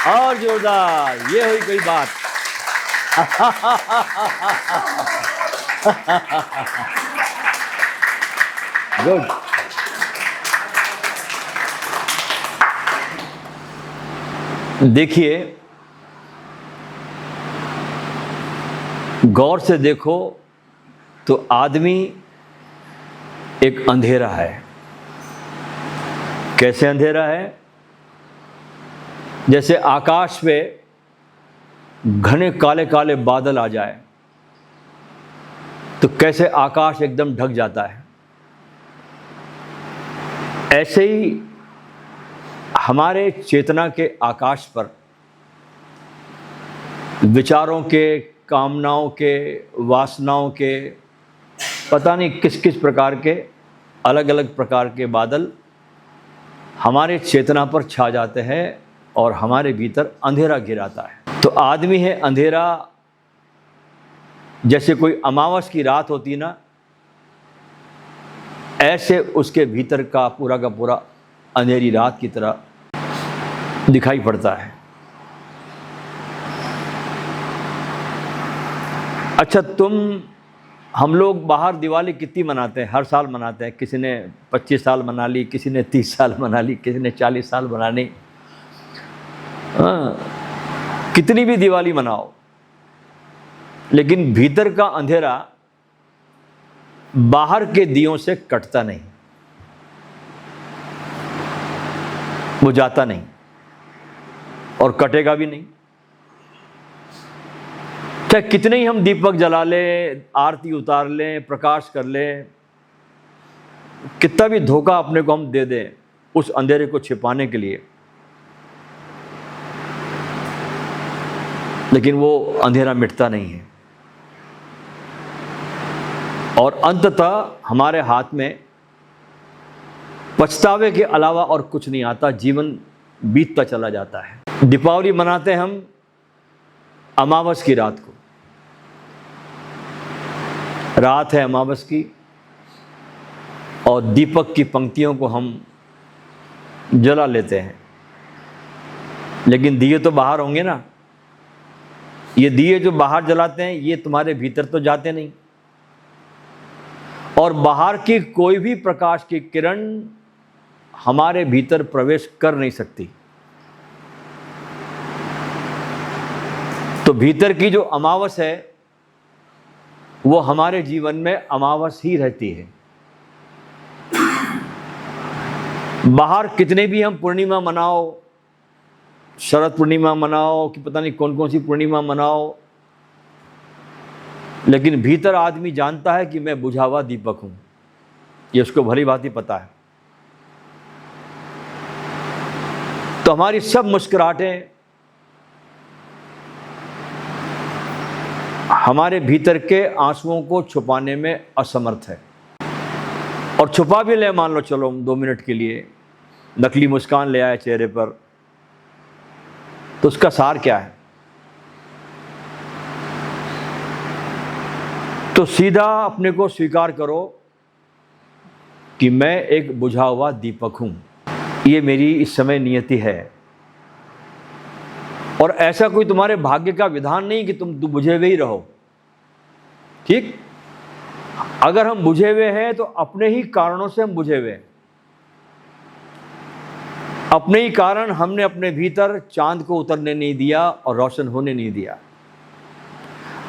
और जोरदार, ये हुई कोई बात। गुड। देखिए, गौर से देखो तो आदमी एक अंधेरा है। कैसे अंधेरा है? जैसे आकाश पे घने काले काले बादल आ जाए तो कैसे आकाश एकदम ढक जाता है, ऐसे ही हमारे चेतना के आकाश पर विचारों के, कामनाओं के, वासनाओं के, पता नहीं किस किस प्रकार के अलग अलग प्रकार के बादल हमारे चेतना पर छा जाते हैं और हमारे भीतर अंधेरा गिराता है। तो आदमी है अंधेरा। जैसे कोई अमावस की रात होती ना, ऐसे उसके भीतर का पूरा अंधेरी रात की तरह दिखाई पड़ता है। अच्छा, हम लोग बाहर दिवाली कितनी मनाते हैं? हर साल मनाते हैं। किसी ने 25 साल मना ली, किसी ने 30 साल मना ली, किसी ने 40 साल मना ली। कितनी भी दिवाली मनाओ, लेकिन भीतर का अंधेरा बाहर के दियों से कटता नहीं, वो जाता नहीं और कटेगा भी नहीं। चाहे कितने ही हम दीपक जला लें, आरती उतार लें, प्रकाश कर लें, कितना भी धोखा अपने को हम दे दें उस अंधेरे को छिपाने के लिए, लेकिन वो अंधेरा मिटता नहीं है। और अंततः हमारे हाथ में पछतावे के अलावा और कुछ नहीं आता, जीवन बीतता चला जाता है। दीपावली मनाते हैं हम अमावस की रात को। रात है अमावस की और दीपक की पंक्तियों को हम जला लेते हैं, लेकिन दिए तो बाहर होंगे ना। ये दिए जो बाहर जलाते हैं ये तुम्हारे भीतर तो जाते नहीं, और बाहर की कोई भी प्रकाश की किरण हमारे भीतर प्रवेश कर नहीं सकती। तो भीतर की जो अमावस है वो हमारे जीवन में अमावस ही रहती है। बाहर कितने भी हम पूर्णिमा मनाओ, शरद पूर्णिमा मनाओ कि पता नहीं कौन कौन सी पूर्णिमा मनाओ, लेकिन भीतर आदमी जानता है कि मैं बुझा हुआ दीपक हूं। ये उसको भली भांति पता है। तो हमारी सब मुस्कुराहटें हमारे भीतर के आंसुओं को छुपाने में असमर्थ है। और छुपा भी ले, मान लो चलो 2 मिनट के लिए नकली मुस्कान ले आए चेहरे पर, तो उसका सार क्या है? तो सीधा अपने को स्वीकार करो कि मैं एक बुझा हुआ दीपक हूं, ये मेरी इस समय नियति है। और ऐसा कोई तुम्हारे भाग्य का विधान नहीं कि तुम बुझे हुए ही रहो। ठीक, अगर हम बुझे हुए हैं तो अपने ही कारणों से हम बुझे हुए हैं। अपने ही कारण हमने अपने भीतर चांद को उतरने नहीं दिया और रोशन होने नहीं दिया।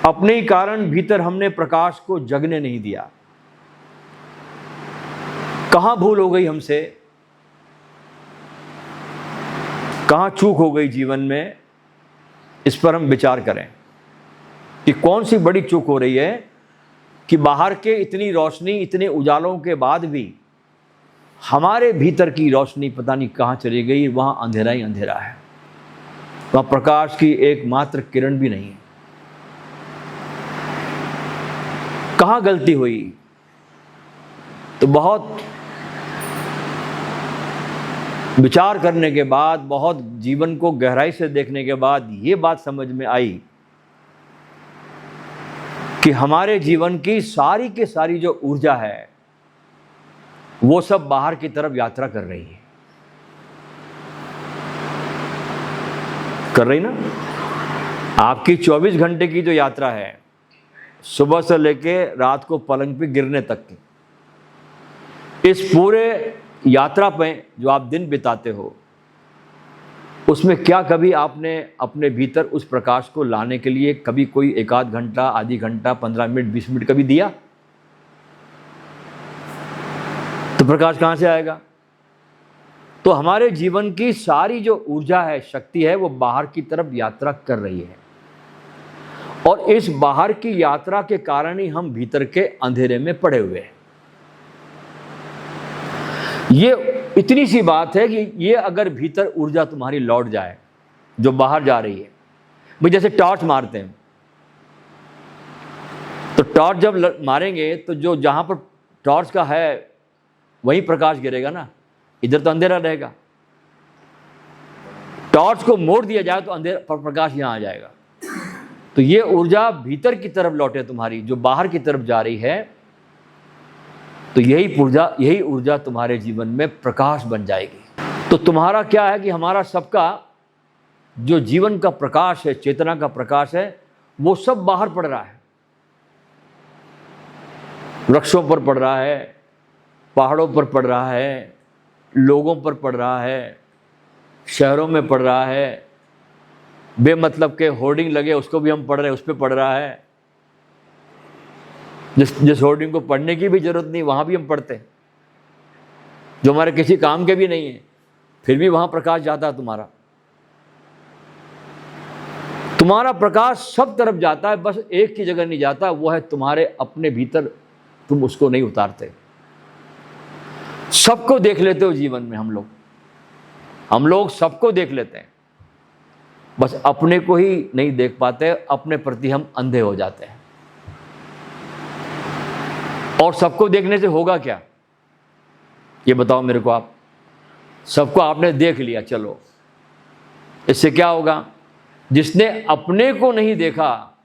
अपने ही कारण भीतर हमने प्रकाश को जगने नहीं दिया। कहां भूल हो गई हमसे, कहां चूक हो गई जीवन में, इस पर हम विचार करें कि कौन सी बड़ी चूक हो रही है कि बाहर के इतनी रोशनी, इतने उजालों के बाद भी हमारे भीतर की रोशनी पता नहीं कहां चली गई। वहां अंधेरा ही अंधेरा है, वहां प्रकाश की एकमात्र किरण भी नहीं है। कहां गलती हुई? तो बहुत विचार करने के बाद, बहुत जीवन को गहराई से देखने के बाद ये बात समझ में आई कि हमारे जीवन की सारी की सारी जो ऊर्जा है वो सब बाहर की तरफ यात्रा कर रही है। कर रही ना। आपकी 24 घंटे की जो यात्रा है, सुबह से लेके रात को पलंग पे गिरने तक की, इस पूरे यात्रा पे जो आप दिन बिताते हो, उसमें क्या कभी आपने अपने भीतर उस प्रकाश को लाने के लिए कभी कोई एक आध घंटा, आधी घंटा, 15 मिनट, 20 मिनट कभी दिया? तो प्रकाश कहाँ से आएगा? तो हमारे जीवन की सारी जो ऊर्जा है, शक्ति है, वो बाहर की तरफ यात्रा कर रही है, और इस बाहर की यात्रा के कारण ही हम भीतर के अंधेरे में पड़े हुए हैं। ये इतनी सी बात है कि ये अगर भीतर ऊर्जा तुम्हारी लौट जाए जो बाहर जा रही है, भाई जैसे टॉर्च मारते हैं, तो टॉर्च जब मारेंगे तो जो जहां पर टॉर्च का है वहीं प्रकाश गिरेगा ना, इधर तो अंधेरा रहेगा। टॉर्च को मोड़ दिया जाए तो अंधेरा पर प्रकाश यहां आ जाएगा। तो ये ऊर्जा भीतर की तरफ लौटे तुम्हारी, जो बाहर की तरफ जा रही है, तो यही ऊर्जा तुम्हारे जीवन में प्रकाश बन जाएगी। तो तुम्हारा क्या है कि हमारा सबका जो जीवन का प्रकाश है, चेतना का प्रकाश है, वो सब बाहर पड़ रहा है। वृक्षों पर पड़ रहा है, पहाड़ों पर पड़ रहा है, लोगों पर पड़ रहा है, शहरों में पड़ रहा है, बेमतलब के होर्डिंग लगे उसको भी हम पढ़ रहे हैं, उस पर पड़ रहा है। जिस होर्डिंग को पढ़ने की भी जरूरत नहीं, वहां भी हम पढ़ते हैं, जो हमारे किसी काम के भी नहीं है, फिर भी वहां प्रकाश जाता है। तुम्हारा प्रकाश सब तरफ जाता है, बस एक की जगह नहीं जाता, वो है तुम्हारे अपने भीतर। तुम उसको नहीं उतारते। सबको देख लेते हो जीवन में। हम लोग सबको देख लेते हैं, बस अपने को ही नहीं देख पाते। अपने प्रति हम अंधे हो जाते हैं। और सबको देखने से होगा क्या, ये बताओ मेरे को आप। सबको आपने देख लिया, चलो, इससे क्या होगा? जिसने अपने को नहीं देखा,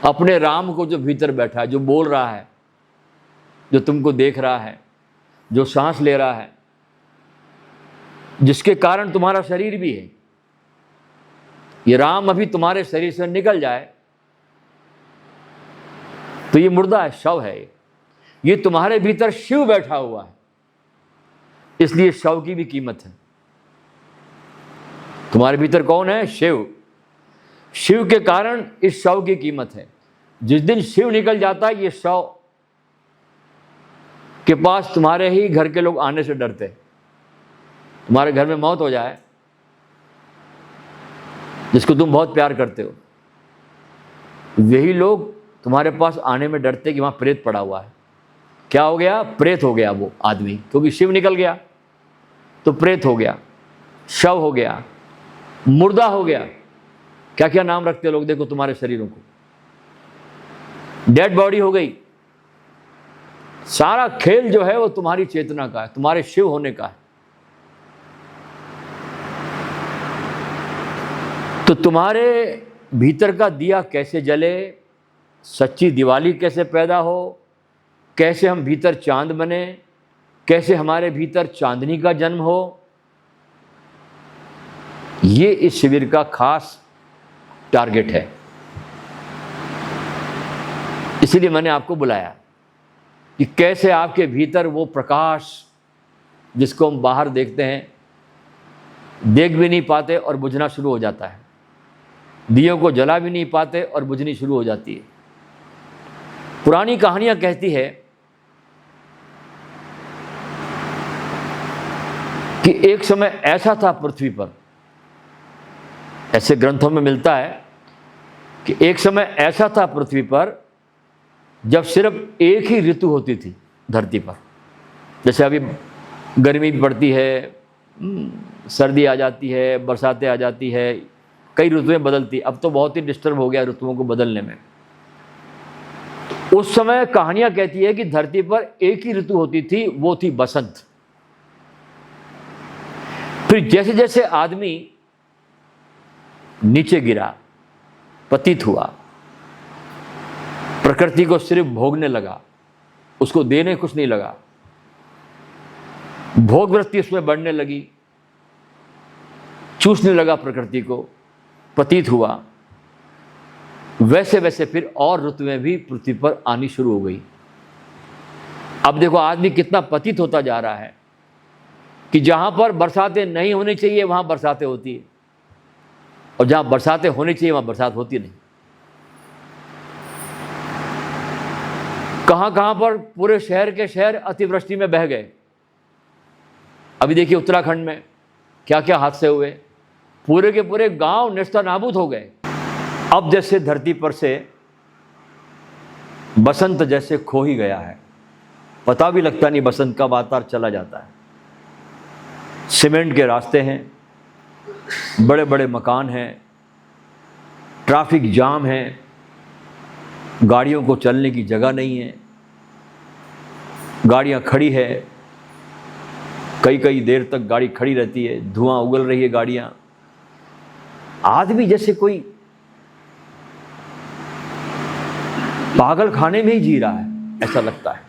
अपने राम को जो भीतर बैठा है, जो बोल रहा है, जो तुमको देख रहा है, जो सांस ले रहा है, जिसके कारण तुम्हारा शरीर भी है, ये राम अभी तुम्हारे शरीर से निकल जाए तो ये मुर्दा है, शव है। ये तुम्हारे भीतर शिव बैठा हुआ है, इसलिए शव की भी कीमत है। तुम्हारे भीतर कौन है? शिव। शिव के कारण इस शव की कीमत है। जिस दिन शिव निकल जाता है, ये शव के पास तुम्हारे ही घर के लोग आने से डरते। तुम्हारे घर में मौत हो जाए, जिसको तुम बहुत प्यार करते हो, वही लोग तुम्हारे पास आने में डरते कि वहां प्रेत पड़ा हुआ है। क्या हो गया? प्रेत हो गया वो आदमी, क्योंकि शिव निकल गया तो प्रेत हो गया, शव हो गया, मुर्दा हो गया। क्या क्या नाम रखते लोग, देखो तुम्हारे शरीरों को। डेड बॉडी हो गई। सारा खेल जो है वो तुम्हारी चेतना का है, तुम्हारे शिव होने का है। तो तुम्हारे भीतर का दिया कैसे जले, सच्ची दिवाली कैसे पैदा हो, कैसे हम भीतर चांद बने, कैसे हमारे भीतर चांदनी का जन्म हो, ये इस शिविर का खास टारगेट है। इसीलिए मैंने आपको बुलाया कि कैसे आपके भीतर वो प्रकाश, जिसको हम बाहर देखते हैं, देख भी नहीं पाते और बुझना शुरू हो जाता है। दियों को जला भी नहीं पाते और बुझनी शुरू हो जाती है। पुरानी कहानियां कहती है कि एक समय ऐसा था पृथ्वी पर, ऐसे ग्रंथों में मिलता है कि एक समय ऐसा था पृथ्वी पर जब सिर्फ एक ही ऋतु होती थी धरती पर। जैसे अभी गर्मी भी पड़ती है, सर्दी आ जाती है, बरसातें आ जाती है, कई ऋतुएं बदलती। अब तो बहुत ही डिस्टर्ब हो गया ऋतुओं को बदलने में। उस समय कहानियां कहती है कि धरती पर एक ही ऋतु होती थी, वो थी बसंत। फिर जैसे जैसे आदमी नीचे गिरा, पतित हुआ, प्रकृति को सिर्फ भोगने लगा, उसको देने कुछ नहीं लगा, भोग वृत्ति उसमें बढ़ने लगी, चूसने लगा प्रकृति को, प्रतीत हुआ, वैसे वैसे फिर और ऋतुएं भी पृथ्वी पर आनी शुरू हो गई। अब देखो आदमी कितना पतित होता जा रहा है कि जहां पर बरसातें नहीं होनी चाहिए वहां बरसातें होती है, और जहां बरसातें होनी चाहिए वहां बरसात होती नहीं। कहां कहां पर पूरे शहर के शहर अतिवृष्टि में बह गए। अभी देखिए उत्तराखंड में क्या क्या हादसे हुए, पूरे के पूरे गांव नेस्तनाबूद हो गए। अब जैसे धरती पर से बसंत जैसे खो ही गया है, पता भी लगता नहीं बसंत कब आता और चला जाता है। सीमेंट के रास्ते हैं, बड़े बड़े मकान हैं, ट्रैफिक जाम है, गाड़ियों को चलने की जगह नहीं है, गाड़ियां खड़ी है, कई कई देर तक गाड़ी खड़ी रहती है, धुआं उगल रही है गाड़ियां। आदमी जैसे कोई पागल खाने में ही जी रहा है, ऐसा लगता है।